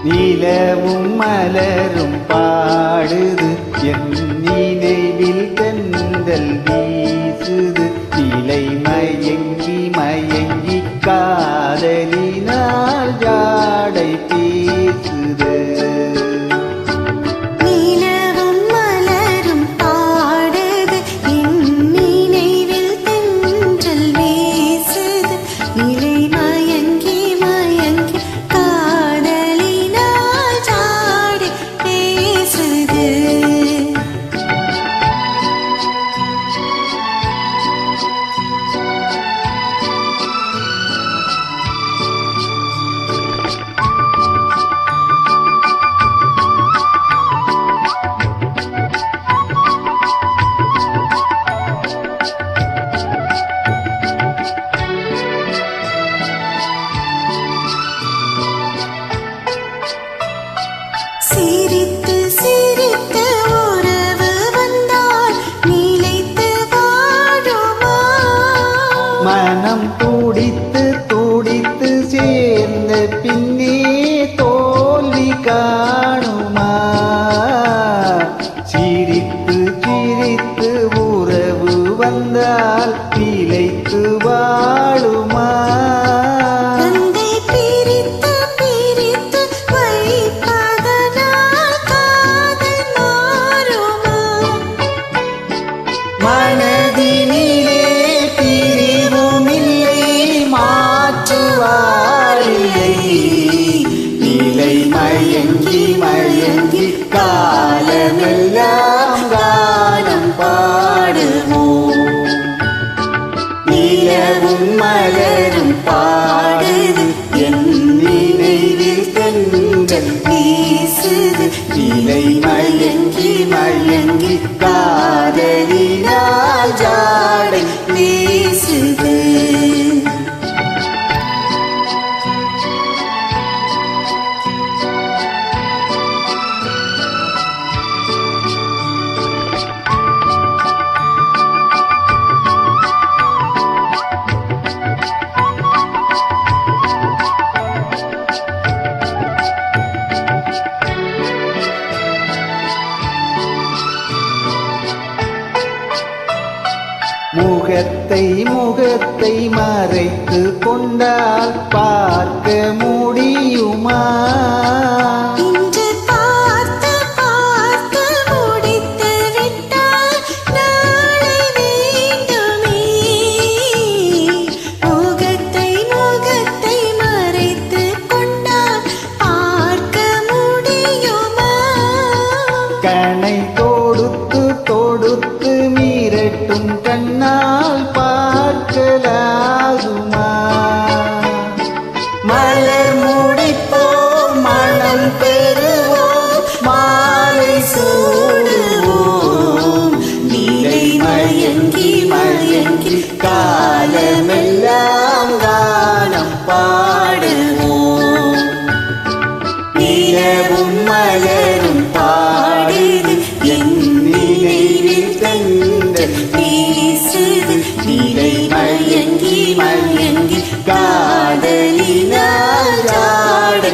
நிலவும் மலரும் பாடுது என் நினைவில் தென்றல் வீசுது நிலை மயங்கி மயங்கி காதலினால் ஜாடை பேசுது சிரித்து சிரித்து உறவு வந்தால் நிலைத்து வாழுமா மனம் துடித்து துடித்து சேர்ந்த பின்னே தோல்வி காணுமா சிரித்து சிரித்து உறவு வந்தால் நிலைத்து வாழுமா மனதினிலே பிரிவுமில்லை மாற்றுவாரில்லை நிலை மயங்கி மயங்கி காலமெல்லாம் காலம் பாடுவோம் நிலவும் மலரும் பாடுது என் நினைவில் தென்றல் வீசுது நிலை மயங்கி மயங்கி காதலினால் ஜாடை வீசுது முகத்தை முகத்தை மறைத்து கொண்டால் பார்க்க முடியுமா இன்று பார்த்து பார்த்து முடித்து விட்டால் நாளை வேண்டுமே முகத்தை முகத்தை மறைத்து கொண்டால் பார்க்க முடியுமா கணை தொடுத்து தொடுத்து மீறட்டும் கண்ணால் பார்க்கலாகுமா மலர் முடிப்போம் மனம் பெறுவோம் மாலை சூடுவோம் நிலை மயங்கி மயங்கி காலமெல்லாம் காலம் பாடுவோம் நிலவும் மலரும் பாடுது என் நினைவில் தென்றல் வீசுது நிலை மயங்கி மயங்கி காதலினால் ஜாடை